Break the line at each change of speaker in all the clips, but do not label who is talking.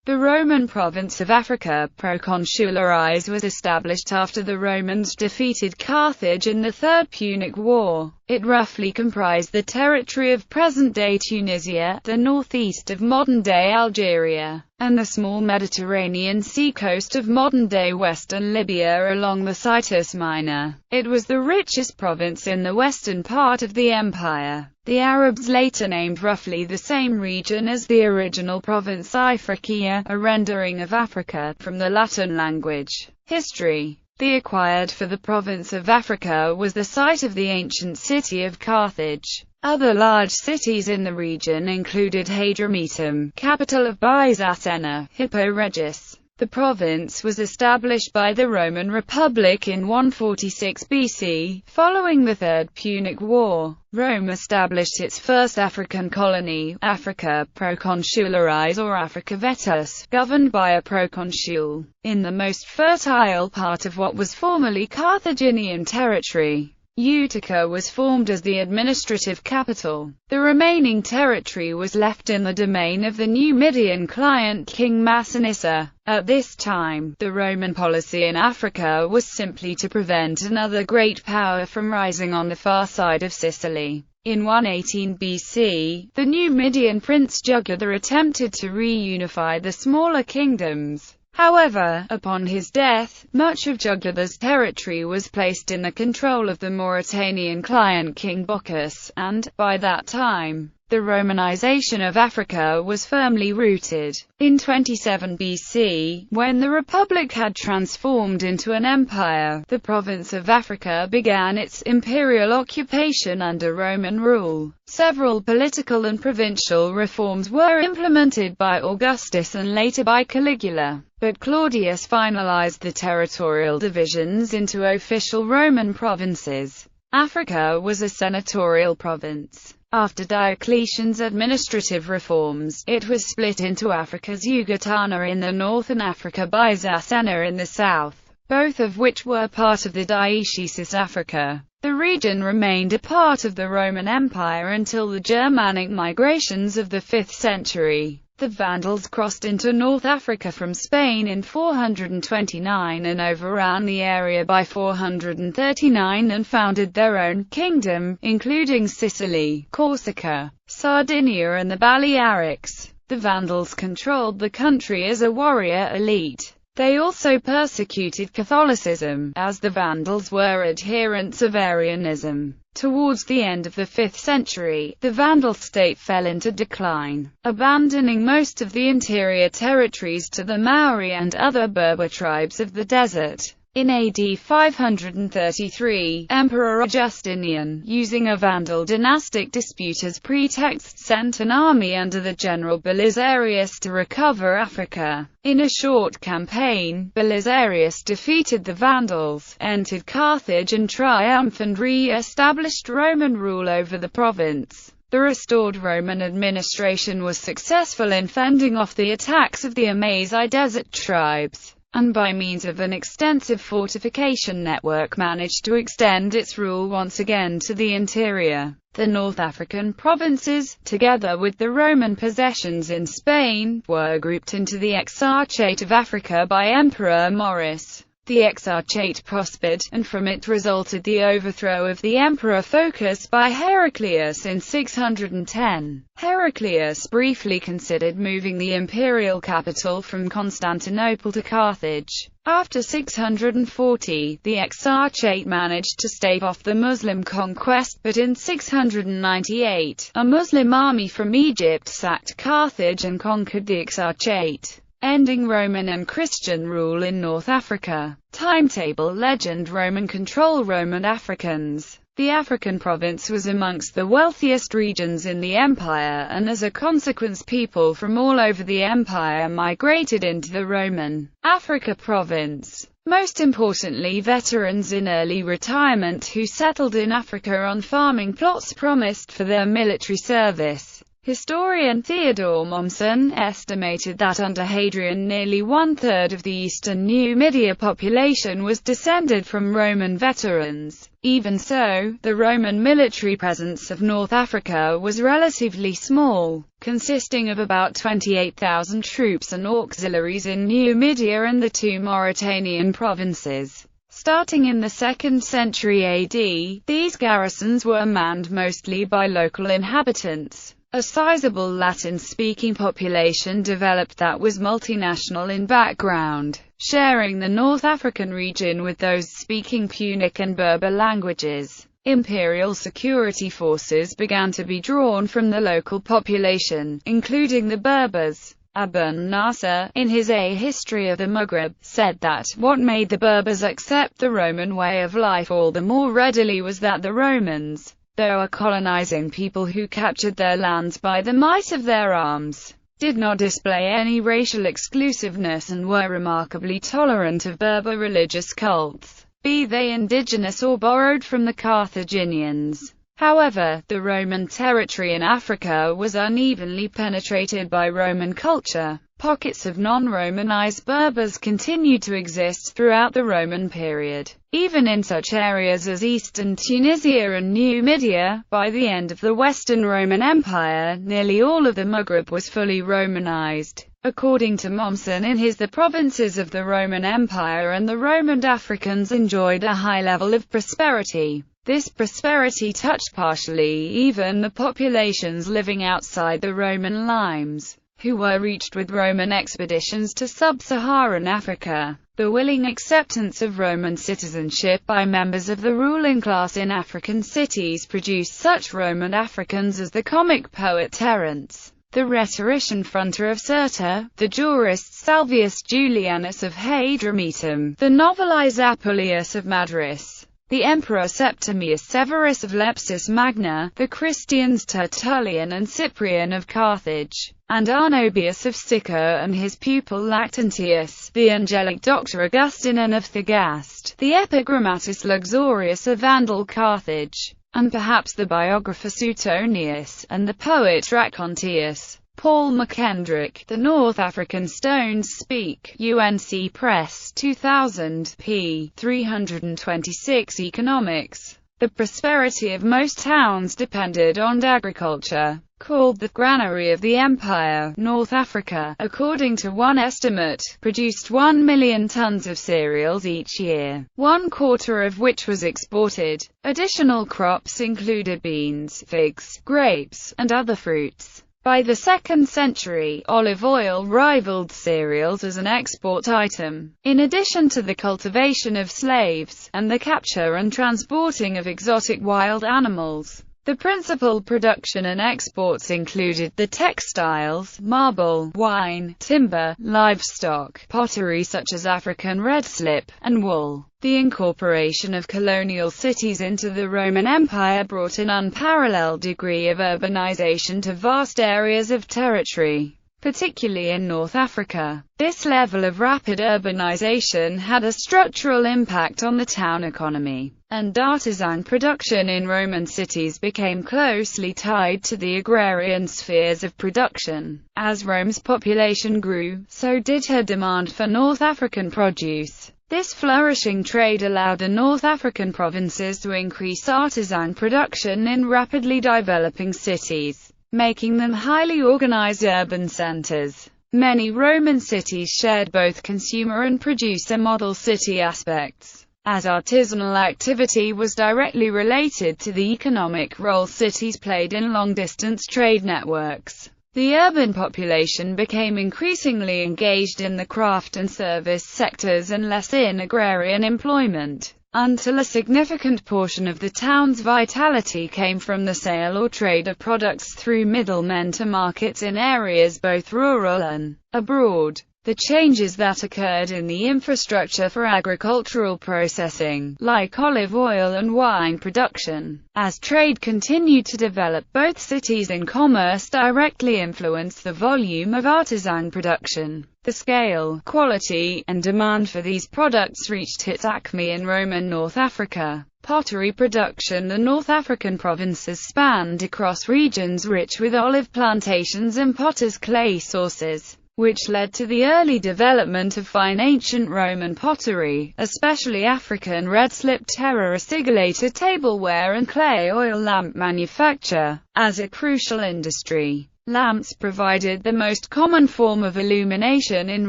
The Roman province of Africa, Proconsularis, was established after the Romans defeated Carthage in the Third Punic War. It roughly comprised the territory of present-day Tunisia, the northeast of modern-day Algeria, and the small Mediterranean seacoast of modern-day western Libya along the Citus Minor. It was the richest province in the western part of the empire. The Arabs later named roughly the same region as the original province Ifriqiya, a rendering of Africa, from the Latin language. History. The acquired for the province of Africa was the site of the ancient city of Carthage. Other large cities in the region included Hadramautum, capital of Byzacena, Hippo Regius. The province was established by the Roman Republic in 146 BC, following the Third Punic War. Rome established its first African colony, Africa Proconsularis or Africa Vetus, governed by a proconsul, in the most fertile part of what was formerly Carthaginian territory. Utica was formed as the administrative capital. The remaining territory was left in the domain of the Numidian client King Massinissa. At this time, the Roman policy in Africa was simply to prevent another great power from rising on the far side of Sicily. In 118 BC, the Numidian prince Jugurtha attempted to reunify the smaller kingdoms. However, upon his death, much of Jugurtha's territory was placed in the control of the Mauritanian client King Bocchus, and, by that time, the Romanization of Africa was firmly rooted. In 27 BC, when the Republic had transformed into an empire, the province of Africa began its imperial occupation under Roman rule. Several political and provincial reforms were implemented by Augustus and later by Caligula, but Claudius finalized the territorial divisions into official Roman provinces. Africa was a senatorial province. After Diocletian's administrative reforms, it was split into Africa's Yugatana in the north and Africa Byzacena in the south, both of which were part of the Diocese Africa. The region remained a part of the Roman Empire until the Germanic migrations of the 5th century. The Vandals crossed into North Africa from Spain in 429 and overran the area by 439 and founded their own kingdom, including Sicily, Corsica, Sardinia and the Balearics. The Vandals controlled the country as a warrior elite. They also persecuted Catholicism, as the Vandals were adherents of Arianism. Towards the end of the 5th century, the Vandal state fell into decline, abandoning most of the interior territories to the Maori and other Berber tribes of the desert. In AD 533, Emperor Justinian, using a Vandal dynastic dispute as pretext, sent an army under the general Belisarius to recover Africa. In a short campaign, Belisarius defeated the Vandals, entered Carthage in triumph and re-established Roman rule over the province. The restored Roman administration was successful in fending off the attacks of the Amazigh desert tribes, and by means of an extensive fortification network managed to extend its rule once again to the interior. The North African provinces, together with the Roman possessions in Spain, were grouped into the Exarchate of Africa by Emperor Maurice. The Exarchate prospered, and from it resulted the overthrow of the Emperor Phocas by Heraclius in 610. Heraclius briefly considered moving the imperial capital from Constantinople to Carthage. After 640, the Exarchate managed to stave off the Muslim conquest, but in 698, a Muslim army from Egypt sacked Carthage and conquered the Exarchate, ending Roman and Christian rule in North Africa. Timetable legend. Roman control. Roman Africans. The African province was amongst the wealthiest regions in the empire, and as a consequence people from all over the empire migrated into the Roman Africa province. Most importantly, veterans in early retirement who settled in Africa on farming plots promised for their military service. Historian Theodore Mommsen estimated that under Hadrian nearly one-third of the eastern Numidia population was descended from Roman veterans. Even so, the Roman military presence of North Africa was relatively small, consisting of about 28,000 troops and auxiliaries in Numidia and the two Mauritanian provinces. Starting in the 2nd century AD, these garrisons were manned mostly by local inhabitants. A sizable Latin-speaking population developed that was multinational in background, sharing the North African region with those speaking Punic and Berber languages. Imperial security forces began to be drawn from the local population, including the Berbers. Ibn Nasr, in his A History of the Maghreb, said that what made the Berbers accept the Roman way of life all the more readily was that the Romans, though a colonizing people who captured their lands by the might of their arms, did not display any racial exclusiveness and were remarkably tolerant of Berber religious cults, be they indigenous or borrowed from the Carthaginians. However, the Roman territory in Africa was unevenly penetrated by Roman culture. Pockets of non-Romanized Berbers continued to exist throughout the Roman period, even in such areas as eastern Tunisia and Numidia. By the end of the Western Roman Empire, nearly all of the Maghreb was fully Romanized. According to Mommsen in his The Provinces of the Roman Empire, and the Roman Africans enjoyed a high level of prosperity. This prosperity touched partially even the populations living outside the Roman limes, who were reached with Roman expeditions to sub-Saharan Africa. The willing acceptance of Roman citizenship by members of the ruling class in African cities produced such Roman Africans as the comic poet Terence, the rhetorician Fronter of Cirta, the jurist Salvius Julianus of Hadrumetum, the novelist Apuleius of Madras, the Emperor Septimius Severus of Lepsis Magna, the Christians Tertullian and Cyprian of Carthage, and Arnobius of Sicca and his pupil Lactantius, the angelic Dr. Augustinian of Thagaste, the epigrammatist Luxurius of Vandal Carthage, and perhaps the biographer Suetonius, and the poet Racontius. Paul McKendrick, The North African Stones Speak, UNC Press, 2000, p. 326. Economics. The prosperity of most towns depended on agriculture. Called the granary of the empire, North Africa, according to one estimate, produced 1 million tons of cereals each year, 1/4 of which was exported. Additional crops included beans, figs, grapes, and other fruits. By the 2nd century, olive oil rivaled cereals as an export item. In addition to the cultivation of slaves, and the capture and transporting of exotic wild animals, the principal production and exports included the textiles, marble, wine, timber, livestock, pottery such as African red slip, and wool. The incorporation of colonial cities into the Roman Empire brought an unparalleled degree of urbanization to vast areas of territory, particularly in North Africa. This level of rapid urbanization had a structural impact on the town economy, and artisan production in Roman cities became closely tied to the agrarian spheres of production. As Rome's population grew, so did her demand for North African produce. This flourishing trade allowed the North African provinces to increase artisan production in rapidly developing cities, making them highly organized urban centers. Many Roman cities shared both consumer and producer model city aspects, as artisanal activity was directly related to the economic role cities played in long-distance trade networks. The urban population became increasingly engaged in the craft and service sectors and less in agrarian employment, until a significant portion of the town's vitality came from the sale or trade of products through middlemen to markets in areas both rural and abroad. The changes that occurred in the infrastructure for agricultural processing, like olive oil and wine production, as trade continued to develop both cities and commerce directly influenced the volume of artisan production. The scale, quality, and demand for these products reached its acme in Roman North Africa. Pottery production. The North African provinces spanned across regions rich with olive plantations and potter's clay sources, which led to the early development of fine ancient Roman pottery, especially African red slip terra sigillata tableware and clay oil lamp manufacture. As a crucial industry, lamps provided the most common form of illumination in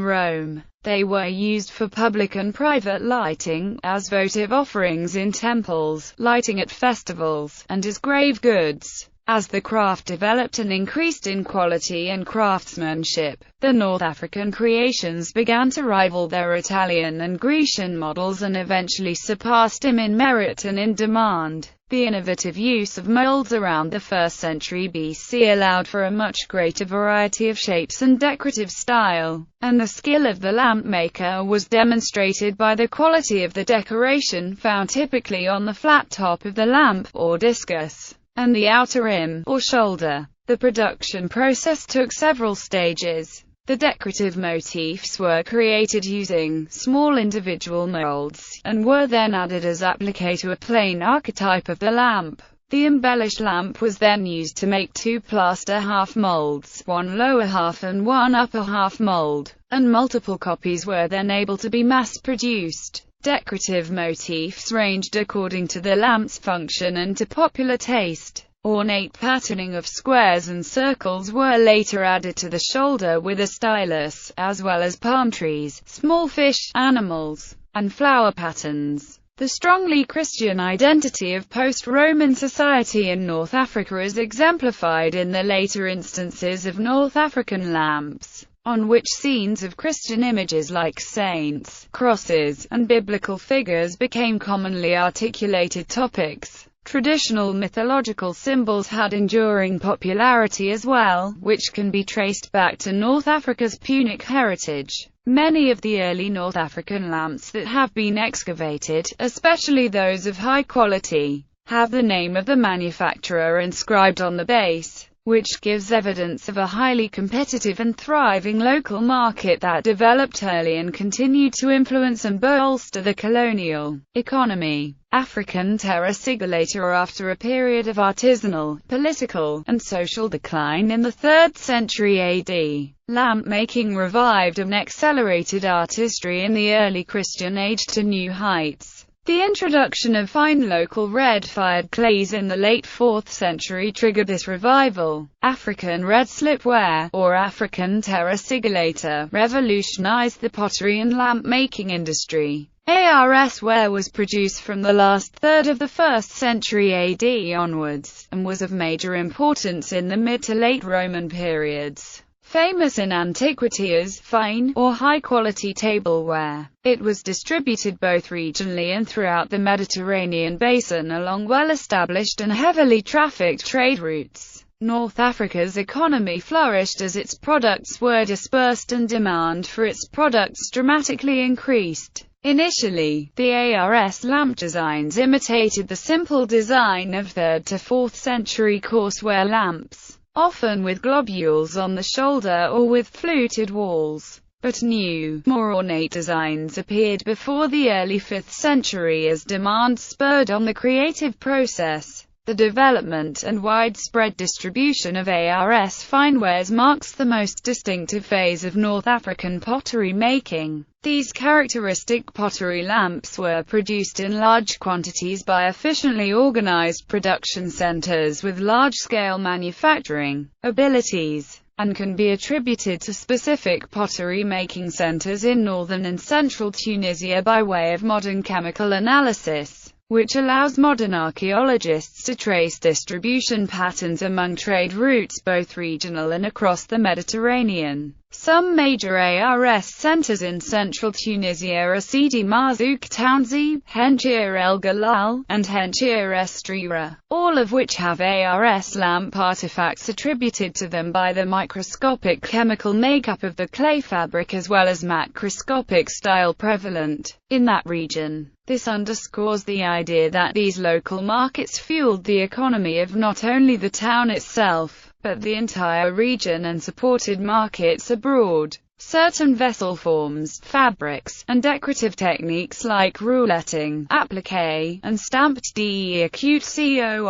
Rome. They were used for public and private lighting, as votive offerings in temples, lighting at festivals, and as grave goods. As the craft developed and increased in quality and craftsmanship, the North African creations began to rival their Italian and Grecian models and eventually surpassed them in merit and in demand. The innovative use of molds around the 1st century BC allowed for a much greater variety of shapes and decorative style, and the skill of the lamp maker was demonstrated by the quality of the decoration found typically on the flat top of the lamp, or discus, and the outer rim, or shoulder. The production process took several stages. The decorative motifs were created using small individual molds, and were then added as applique to a plain archetype of the lamp. The embellished lamp was then used to make 2 plaster half molds, 1 lower half and 1 upper half mold, and multiple copies were then able to be mass-produced. Decorative motifs ranged according to the lamp's function and to popular taste. Ornate patterning of squares and circles were later added to the shoulder with a stylus, as well as palm trees, small fish, animals, and flower patterns. The strongly Christian identity of post-Roman society in North Africa is exemplified in the later instances of North African lamps, on which scenes of Christian images like saints, crosses, and biblical figures became commonly articulated topics. Traditional mythological symbols had enduring popularity as well, which can be traced back to North Africa's Punic heritage. Many of the early North African lamps that have been excavated, especially those of high quality, have the name of the manufacturer inscribed on the base, which gives evidence of a highly competitive and thriving local market that developed early and continued to influence and bolster the colonial economy. African terra sigillata. After a period of artisanal, political, and social decline in the 3rd century AD, lamp making revived and accelerated artistry in the early Christian age to new heights. The introduction of fine local red-fired clays in the late 4th century triggered this revival. African red slipware, or African terra sigillata, revolutionized the pottery and lamp-making industry. ARS ware was produced from the last third of the 1st century AD onwards, and was of major importance in the mid to late Roman periods. Famous in antiquity as fine, or high-quality tableware, it was distributed both regionally and throughout the Mediterranean basin along well-established and heavily trafficked trade routes. North Africa's economy flourished as its products were dispersed and demand for its products dramatically increased. Initially, the ARS lamp designs imitated the simple design of 3rd to 4th century corseware lamps, often with globules on the shoulder or with fluted walls. But new, more ornate designs appeared before the early 5th century as demand spurred on the creative process. The development and widespread distribution of ARS finewares marks the most distinctive phase of North African pottery making. These characteristic pottery lamps were produced in large quantities by efficiently organized production centers with large-scale manufacturing abilities, and can be attributed to specific pottery-making centers in northern and central Tunisia by way of modern chemical analysis, which allows modern archaeologists to trace distribution patterns among trade routes both regional and across the Mediterranean. Some major ARS centers in central Tunisia are Sidi Marzouk, Tounzi, Henchir El Galal, and Henchir Estrira, all of which have ARS lamp artifacts attributed to them by the microscopic chemical makeup of the clay fabric as well as macroscopic style prevalent in that region. This underscores the idea that these local markets fueled the economy of not only the town itself, but the entire region and supported markets abroad. Certain vessel forms, fabrics, and decorative techniques like rouletting, applique, and stamped acute cor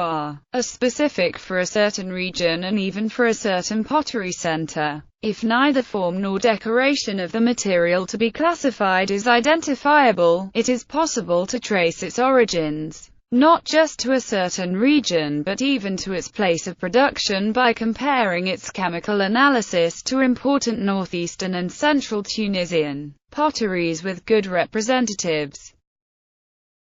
are specific for a certain region and even for a certain pottery center. If neither form nor decoration of the material to be classified is identifiable, it is possible to trace its origins, not just to a certain region but even to its place of production by comparing its chemical analysis to important northeastern and central Tunisian potteries with good representatives.